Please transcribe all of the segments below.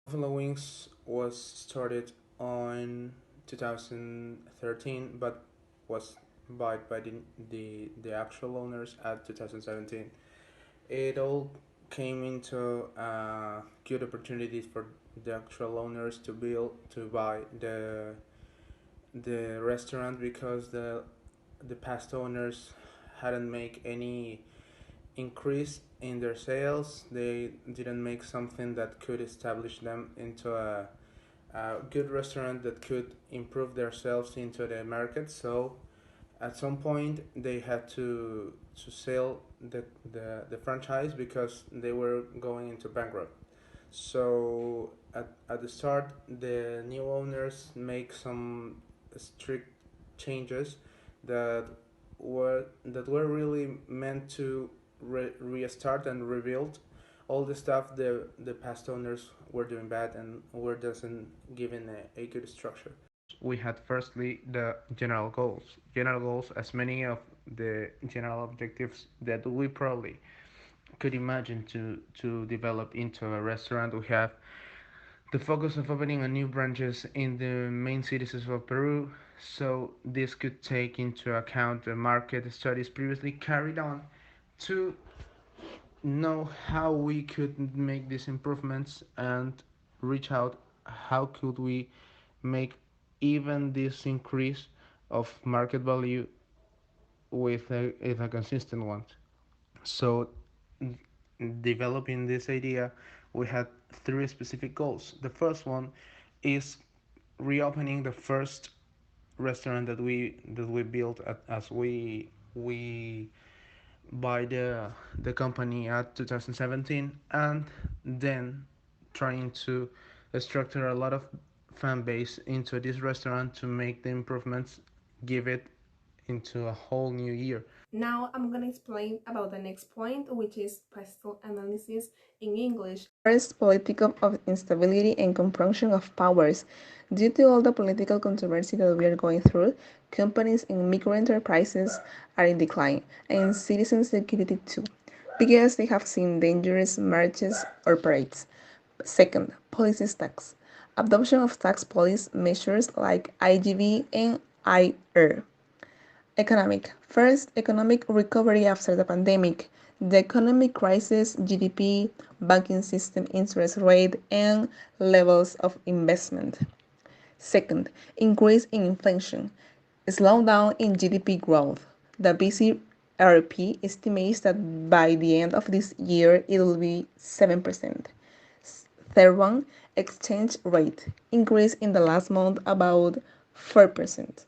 Buffalo Wings was started on 2013, but was bought by the actual owners at 2017. It all came into good opportunities for the actual owners to buy the restaurant because the past owners hadn't make any increase in their sales. They didn't make something that could establish them into a good restaurant that could improve themselves into the market. So at some point they had to sell the franchise because they were going into bankrupt. So at the start, the new owners make some strict changes that were really meant to restart and rebuild all the stuff the past owners were doing bad and were doesn't given a good structure. We had firstly the general goals. General goals, as many of the general objectives that we probably could imagine to develop into a restaurant. We have the focus of opening a new branches in the main cities of Peru, so this could take into account the market studies previously carried on to know how we could make these improvements and reach out how could we make even this increase of market value with a consistent one. So developing this idea, we had three specific goals. The first one is reopening the first restaurant that we built as we buy the company at 2017, and then trying to structure a lot of fan base into this restaurant to make the improvements, give it into a whole new year. Now I'm going to explain about the next point, which is pestle analysis in English. First, political of instability and compression of powers. Due to all the political controversy that we are going through, companies and micro enterprises are in decline, and citizen security too, because they have seen dangerous marches or parades. Second, policy tax. Adoption of tax policy measures like IGB and IR. Economic. First, economic recovery after the pandemic. The economic crisis, GDP, banking system interest rate, and levels of investment. Second, increase in inflation. Slowdown in GDP growth. The BCRP estimates that by the end of this year it will be 7%. Third one, exchange rate. Increase in the last month about 4%.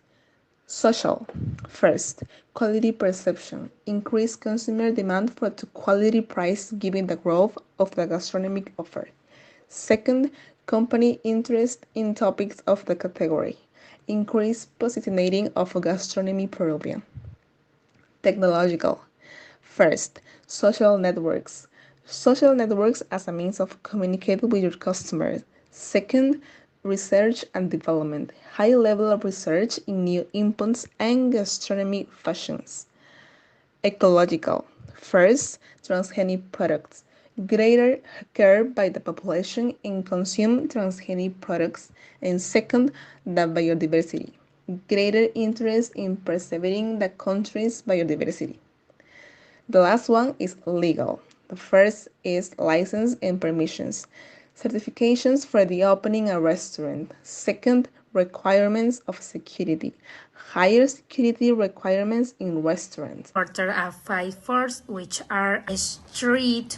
Social. First, quality perception. Increased consumer demand for the quality price given the growth of the gastronomic offer. Second, company interest in topics of the category. Increased positioning of gastronomy Peruvian. Technological. First, social networks. Social networks as a means of communicating with your customers. Second, research and development. High level of research in new inputs and gastronomy fashions. Ecological. First, transgenic products. Greater care by the population in consume transgenic products. And second, the biodiversity. Greater interest in preserving the country's biodiversity. The last one is legal. The first is license and permissions. Certifications for the opening a restaurant. Second, requirements of security. Higher security requirements in restaurants. Quarter of 5 floors, which are a street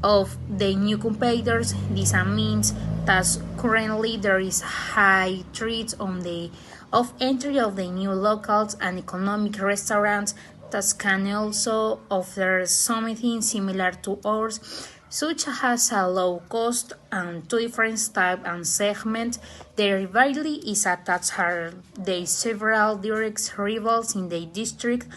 of the new competitors. This means that currently there is high threats on the of entry of the new locals and economic restaurants that can also offer something similar to ours, such as a low cost and two different type and segment. The rivalry is attached are the several direct rivals in the district,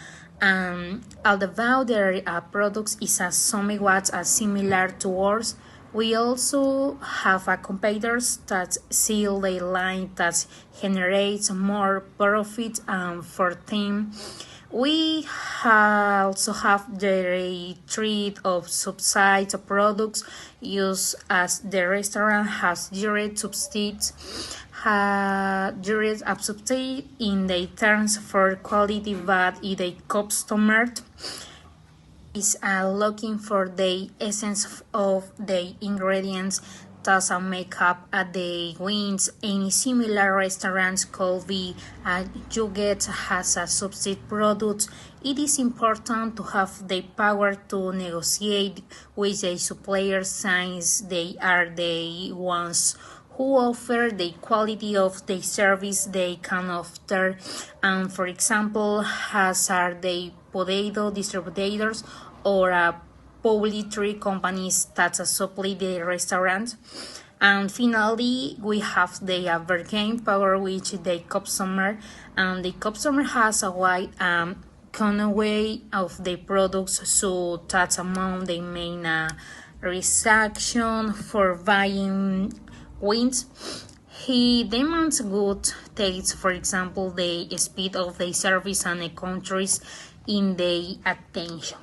and although their products is somewhat similar to ours, we also have a competitors that sell a line that generates more profit for them. We also have the treat of subsides of products used as the restaurant has direct subsidies direct subsidy in the terms for quality but in the customer is looking for the essence of the ingredients that make up at the wings. Any similar restaurants could be you get has a substitute product. It is important to have the power to negotiate with the suppliers since they are the ones who offer the quality of the service they can offer, and for example as are the potato distributors or poultry companies that supply the restaurant. And finally we have the bargaining power, which the customer, and the customer has a wide conway of the products, so that among the main reaction for buying wins. He demands good taste, for example, the speed of the service and the countries in the attention.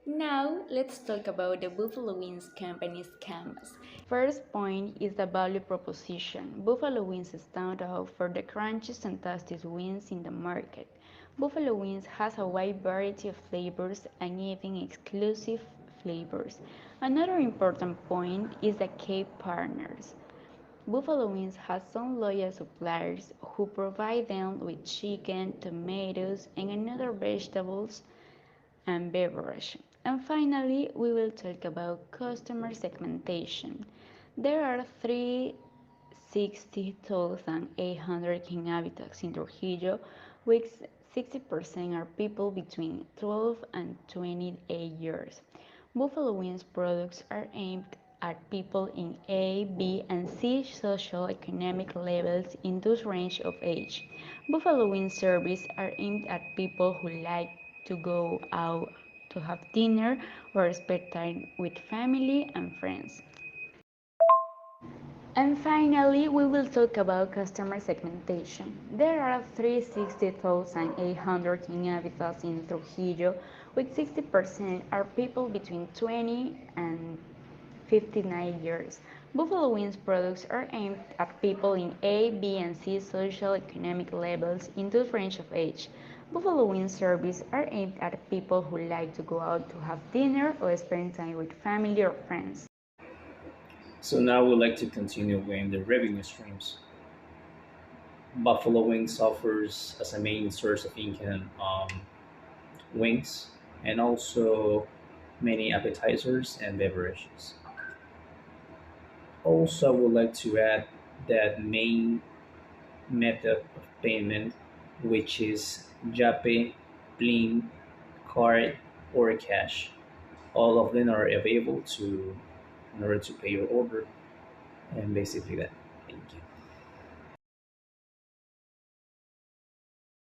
Now, let's talk about the Buffalo Wings Company's canvas. First point is the value proposition. Buffalo Wings stand out for the crunchiest and tastiest wings in the market. Buffalo Wings has a wide variety of flavors and even exclusive flavors. Another important point is the key partners. Buffalo Wings has some loyal suppliers who provide them with chicken, tomatoes, and other vegetables and beverage. And finally, we will talk about customer segmentation. There are 360,800 inhabitants in Trujillo, with 60% are people between 12 and 28 years. Buffalo Wings products are aimed at people in A, B, and C socio-economic levels in this range of age. Buffalo Wings service are aimed at people who like to go out to have dinner or spend time with family and friends. And finally, we will talk about customer segmentation. There are 360,800 inhabitants in Trujillo, with 60% are people between 20 and 59 years. Buffalo Wings products are aimed at people in A, B, and C social economic levels in this range of age. Buffalo Wings service are aimed at people who like to go out to have dinner or spend time with family or friends. So now we'd like to continue with the revenue streams. Buffalo Wings offers as a main source of income wings and also many appetizers and beverages. Also, I would like to add that main method of payment, which is Jape, Bling, card, or cash. All of them are available to in order to pay your order, and basically that. Thank you.